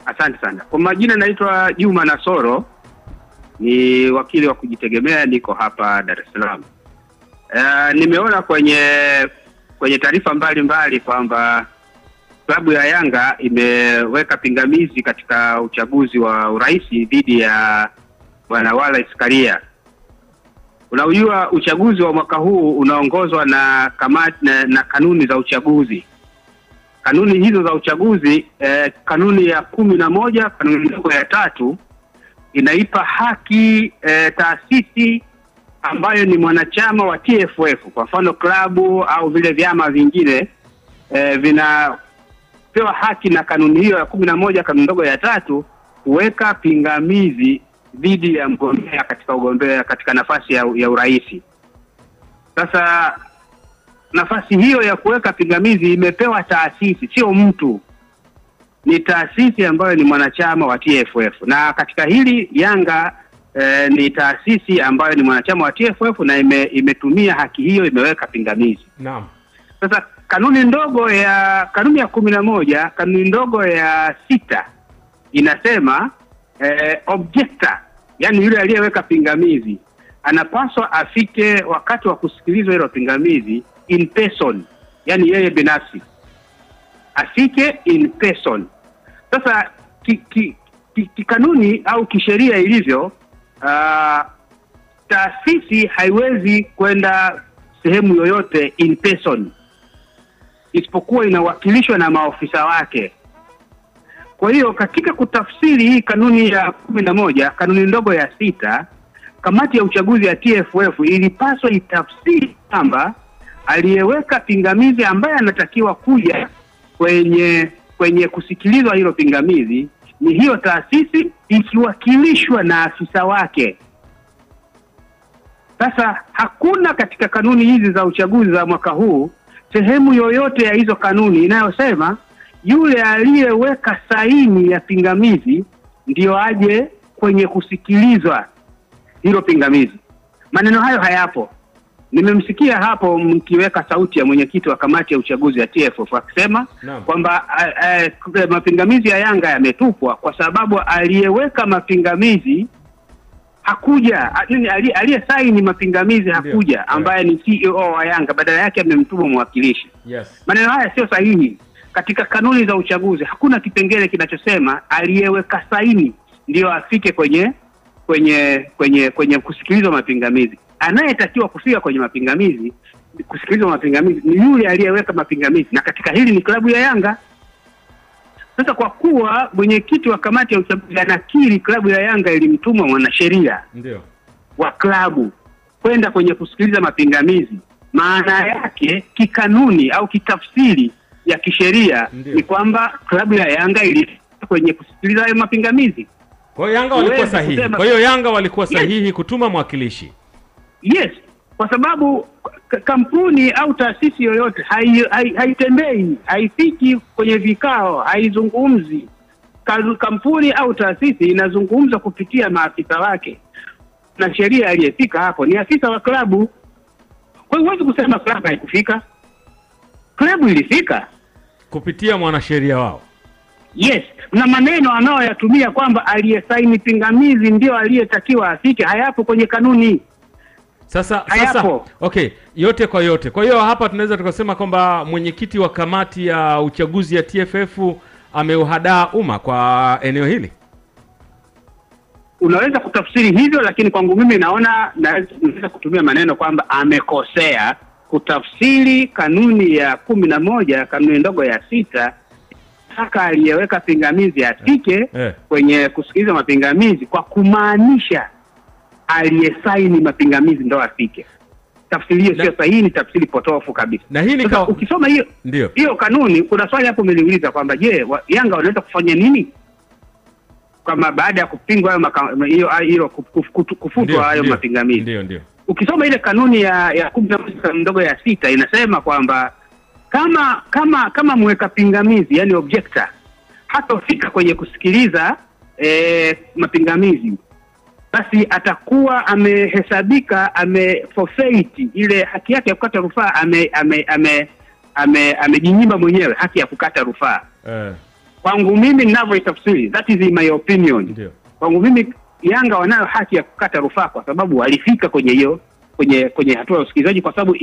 Asante sana. Kwa majina naitwa Juma Nasoro, ni wakili wa kujitegemea, niko hapa Dar es Salaam. Nimeona kwenye taarifa mbalimbali kwamba klabu ya Yanga imeweka pingamizi katika uchaguzi wa urais dhidi ya Bwana Wallace Karia. Unajua uchaguzi wa mwaka huu unaongozwa na kamati na kanuni za uchaguzi. Kanuni hizo za uchaguzi, kanuni ya 11, kanuni ndogo ya 3 inaipa haki taasisi ambayo ni mwanachama wa TFF, kwa mfano klabu au vile vyama vingine, vinapewa haki na kanuni hiyo ya 11, kanuni ndogo ya 3 kuweka pingamizi dhidi ya mgombea katika nafasi ya urais. Sasa nafasi hiyo ya kuweka pingamizi imepewa taasisi, sio mtu. Ni taasisi ambayo ni mwanachama wa TFF, na katika hili Yanga ni taasisi ambayo ni mwanachama wa TFF na imetumia haki hiyo, imeweka pingamizi. Naam. Sasa kanuni ya 11, kanuni ndogo ya 6 inasema objector, yani yule aliyeweka pingamizi anapaswa afike wakati wa kusikilizwa hilo pingamizi in person, yani yeye binafsi afike in person. Sasa kanuni au kisheria ilivyo, taasisi haiwezi kwenda sehemu yoyote in person isipokuwa inawakilishwa na maofisa wake. Kwa hiyo katika kutafsiri hii kanuni ya 11, kanuni ndogo ya 6, kamati ya uchaguzi ya TFF ilipaswa itafsiri kwamba aliyeweka pingamizi ambaye anatakiwa kuja kwenye kusikilizwa hilo pingamizi ni hiyo taasisi ikiwakilishwa na afisa wake. Sasa hakuna katika kanuni hizi za uchaguzi za mwaka huu sehemu yoyote ya hizo kanuni inayosema yule aliyeweka saini ya pingamizi ndio aje kwenye kusikilizwa hilo pingamizi. Maneno hayo hayapo. Nimemsikia hapo mkiweka sauti ya mwenyekiti wa kamati ya uchaguzi ya TFF akisema kwamba mapingamizi ya Yanga yametupwa kwa sababu aliyeweka mapingamizi hakuja, aliyesaini mapingamizi hakuja, ambaye ni CEO wa Yanga, badala yake amemtuma mwakilishi. Yes. Maneno haya sio sahihi. Katika kanuni za uchaguzi hakuna kipengele kinachosema aliyeweka saini ndio afike kwenye kusikilizwa mapingamizi. Anayetakiwa kufika kwenye kusikilizwa mapingamizi ni yule aliyeweka mapingamizi, na katika hili ni klabu ya Yanga. Sasa kwa kuwa mwenyekiti wa kamati ya uchaguzi anakiri klabu ya Yanga ilimtuma mwanasheria wa klabu kwenda kwenye kusikiliza mapingamizi, maana yake kikanuni au kitafsiri ya kisheria ni kwamba klabu ya Yanga ilifika kwenye kusikiliza hayo mapingamizi. Kwa hiyo Yanga walikuwa sahihi. Kwa hiyo Yanga walikuwa sahihi kutuma mwakilishi. Yes, kwa sababu kampuni au taasisi yoyote haitembei, haifiki kwenye vikao, haizungumzi. Kampuni au taasisi inazungumza kupitia maafisa wake, na sheria aliyefika hapo ni afisa wa klabu. Kwa hiyo huwezi kusema klabu haikufika. Klabu ilifika kupitia mwanasheria wao. Yes, na maneno anayoyatumia kwamba aliyesaini pingamizi ndio aliyetakiwa afike hayapo kwenye kanuni. Sasa okay, yote kwa yote. Kwa hiyo hapa tunaweza tukasema kwamba mwenyekiti wa kamati ya uchaguzi ya TFF ameuhadaa umma kwa eneo hili. Unaweza kutafsiri hivyo, lakini kwangu mimi naweza kutumia maneno kwamba amekosea kutafsiri kanuni ya 11, kanuni ndogo ya 6, haka aliyeweka pingamizi afike kwenye kusikiliza mapingamizi kwa kumaanisha aliyesaini mapingamizi ndo afike. Tafsiri hiyo sio sahihi, ni tafsiri potofu kabisa. Na hii ukisoma hiyo kanuni, kuna swali hapo umeliuliza kwamba je, Yanga wanaweza kufanya nini kama baada ya kupingwa hiyo kufutwa hayo mapingamizi? Ndio. Ukisoma ile kanuni ya 11 ndogo ya 6 inasema kwamba kama mweka pingamizi, yani objector, hatafika kwenye kusikiliza mapingamizi, basi atakuwa amehesabika ameforfeit ile haki yake ya kukata rufaa, amejinyima mwenyewe haki ya kukata rufaa. kwangu mimi ninavyoitafsiri, that is in my opinion. Ndio. Kwangu mimi Yanga wanayo haki ya kukata rufaa kwa sababu walifika kwenye hiyo kwenye hatua ya usikilizaji, kwa sababu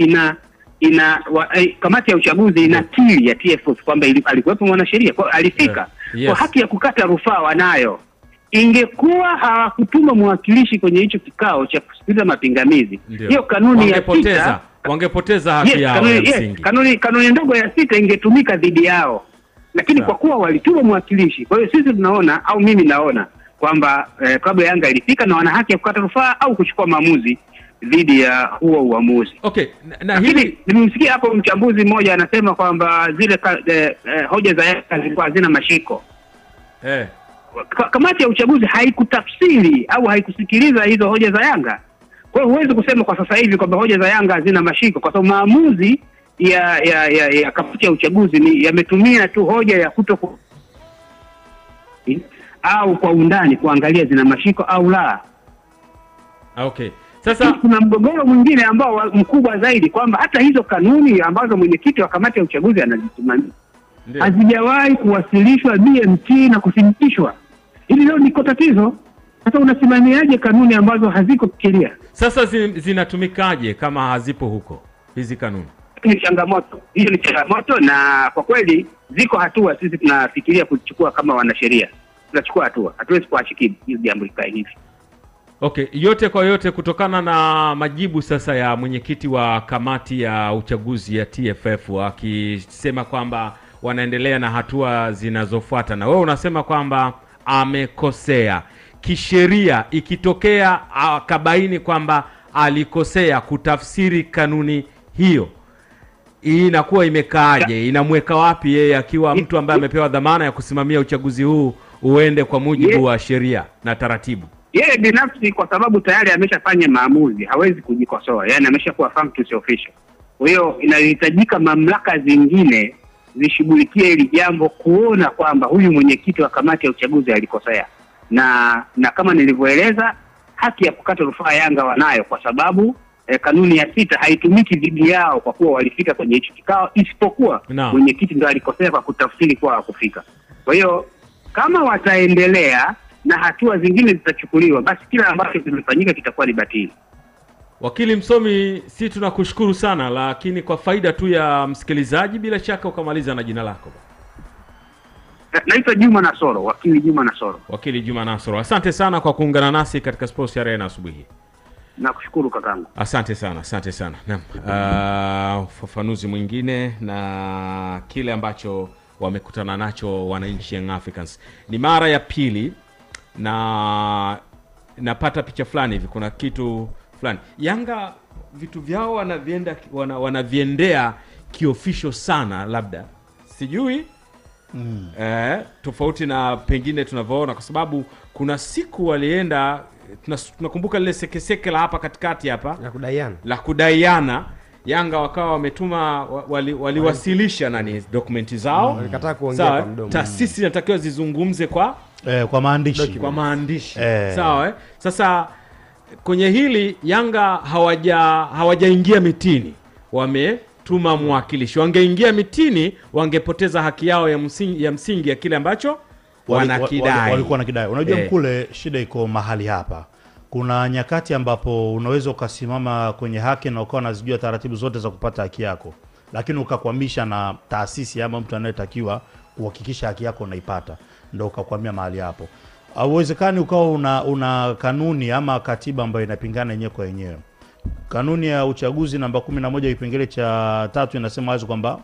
kamati ya uchaguzi ina kili ya TFF kwamba alikuwepo mwanasheria, kwa alifika. Yes. Kwa haki ya kukata rufaa wanayo. Ingekuwa hawakutuma mwakilishi kwenye hicho kikao cha kusikiliza mapingamizi, hiyo kanuni ya sita wangepoteza haki yao ya msingi. Kanuni ndogo ya sita ingetumika dhidi yao. Lakini kwa kuwa walituma mwakilishi, kwa hiyo sisi tunaona, au mimi naona kwamba klabu ya Yanga ilifika na wana haki ya kukata rufaa au kuchukua maamuzi dhidi ya huo uamuzi. Okay, na hili nimemsikia hapo mchambuzi mmoja anasema kwamba zile hoja za Yanga zilikuwa hazina mashiko. Kamati ya uchaguzi haikutafsiri au haikusikiliza hizo hoja za Yanga. Kwa hiyo huwezi kusema kwa sasa hivi kwamba hoja za Yanga hazina mashiko, kwa sababu maamuzi ya kamati ya uchaguzi ni yametumia tu hoja ya au kwa undani kuangalia zina mashiko au la. Okay. Sasa kuna mgogoro mwingine ambao mkubwa zaidi kwamba hata hizo kanuni ambazo mwenyekiti wa kamati ya uchaguzi anazisimamia hazijawahi kuwasilishwa BMT na kuthibitishwa. Hili leo ni tatizo. Sasa unasimamiaje kanuni ambazo haziko kisheria? Sasa zinatumikaje kama hazipo huko hizi kanuni? Ni changamoto. Hiyo ni changamoto, na kwa kweli ziko hatua sisi tunafikiria kuchukua kama wanasheria. Tunachukua hatua. Hatuwezi kuachikia hizi jambo likae hivi. Okay, yote kwa yote kutokana na majibu sasa ya mwenyekiti wa kamati ya uchaguzi ya TFF akisema kwamba wanaendelea na hatua zinazofuata, na wewe unasema kwamba amekosea kisheria, ikitokea akabaini kwamba alikosea kutafsiri kanuni hiyo, hii inakuwa imekaaje? Inamweka wapi yeye akiwa mtu ambaye amepewa dhamana ya kusimamia uchaguzi huu uende kwa mujibu wa sheria na taratibu? Yeye binafsi kwa sababu tayari ameshafanya maamuzi, hawezi kujikosoa. Yaani ameshakuwa functus official. Kwa hiyo inahitajika mamlaka zingine zishughulikie hili jambo, kuona kwamba huyu mwenyekiti wa kamati ya uchaguzi alikosea. Na kama nilivyoeleza, haki ya kukata rufaa Yanga wanayo kwa sababu kanuni ya sita haitumiki dhidi yao kwa kuwa walifika kwenye hicho kikao, isipokuwa mwenyekiti ndio alikosea kwa kutafsiri kwa hakufika. Kwa hiyo kama wataendelea na hatua zingine zitachukuliwa, basi kila ambacho kimefanyika kitakuwa ni batili. Wakili msomi, si tunakushukuru sana, lakini kwa faida tu ya msikilizaji, bila shaka ukamaliza na jina lako. Naitwa Juma Nasoro, wakili Juma Nasoro. Wakili Juma Nasoro, asante sana kwa kuungana nasi katika Sports Arena asubuhi. Nakushukuru kakangu. Asante sana, asante sana. Naam, ufafanuzi mwingine na kile ambacho wamekutana nacho wananchi Young Africans. Ni mara ya pili na napata picha fulani hivi, kuna kitu fulani. Yanga vitu vyao wanaviendea kiofficial sana, labda sijui tofauti na pengine tunavyoona, kwa sababu kuna siku walienda, tunakumbuka lile sekeseke la hapa katikati hapa la kudaiana Yanga wakawa wametuma waliwasilisha dokumenti zao, walikataa kuongea kwa mdomo. Taasisi inatakiwa zizungumze kwa maandishi. Sawa Sasa kwenye hili Yanga hawajaingia mitini, wametuma mwakilishi. Wangeingia mitini wangepoteza haki yao ya msingi ya kile ambacho wanakidai. Walikuwa wanakidai. Unajua mkule shida iko mahali hapa. Kuna nyakati ambapo unaweza ukasimama kwenye haki na ukawa unazijua taratibu zote za kupata haki yako, lakini ukakwamisha na taasisi ama mtu anayetakiwa kuhakikisha haki yako unaipata, ndio ukakwamia mahali hapo. Hauwezekani ukawa una kanuni ama katiba ambayo inapingana yenyewe kwa yenyewe. Kanuni ya uchaguzi namba 11 kipengele cha 3 inasema wazi kwamba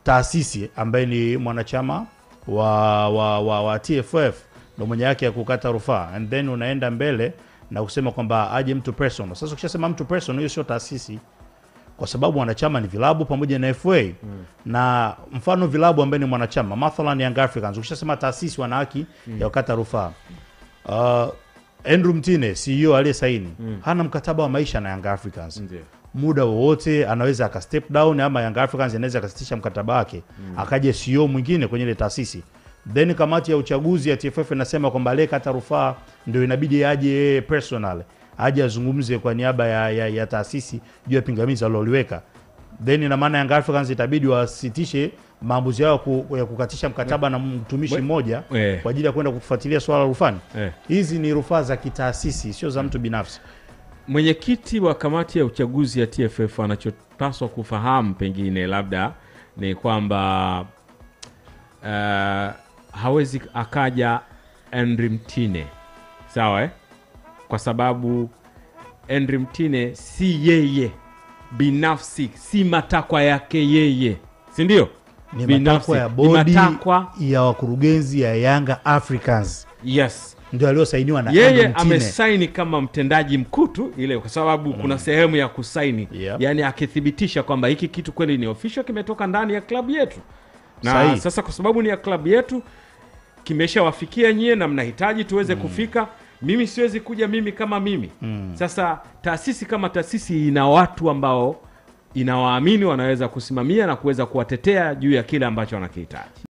taasisi ambaye ni mwanachama wa TFF ndio mwenye haki ya kukata rufaa, and then unaenda mbele na kusema kwamba aje mtu personal. Sasa ukishasema mtu personal, hiyo sio taasisi, kwa sababu wanachama ni vilabu pamoja na FA. Na mfano vilabu ambaye ni mwanachama, mathalan Young Africans, ukishasema taasisi wana haki ya kukata rufaa. Andrew Mtine CEO aliyesaini hana mkataba wa maisha na Young Africans. Muda wowote anaweza aka step down, ama Young Africans inaweza akasitisha mkataba wake akaje CEO mwingine kwenye ile taasisi. Then kamati ya uchaguzi ya TFF inasema kwamba ile kata rufaa ndio inabidi aje personal, aje azungumze kwa niaba ya taasisi juu ya pingamizi aliloliweka. Then ina maana Young Africans itabidi wasitishe maamuzi yao ya kukatisha mkataba na mtumishi mmoja kwa ajili ya kwenda kufuatilia swala la rufani. Hizi ni rufaa za kitaasisi, sio za mtu binafsi. Mwenyekiti wa kamati ya uchaguzi ya TFF anachopaswa kufahamu pengine labda ni kwamba hawezi akaja Henry Mtine, sawa kwa sababu Henry Mtine si yeye binafsi, si matakwa yake yeye, si ndio? Ni matakwa ya bodi ya wakurugenzi ya Yanga Africans. Yes, ndio aliosainiwa na yeye amesaini kama mtendaji mkuu tu ile, kwa sababu kuna sehemu ya kusaini, yani akithibitisha kwamba hiki kitu kweli ni official, kimetoka ndani ya klabu yetu. Na sasa kwa sababu ni ya klabu yetu, kimeshawafikia nyie na mnahitaji tuweze kufika. Mimi siwezi kuja mimi kama mimi. Sasa taasisi kama taasisi ina watu ambao inawaamini wanaweza kusimamia na kuweza kuwatetea juu ya kile ambacho wanakihitaji.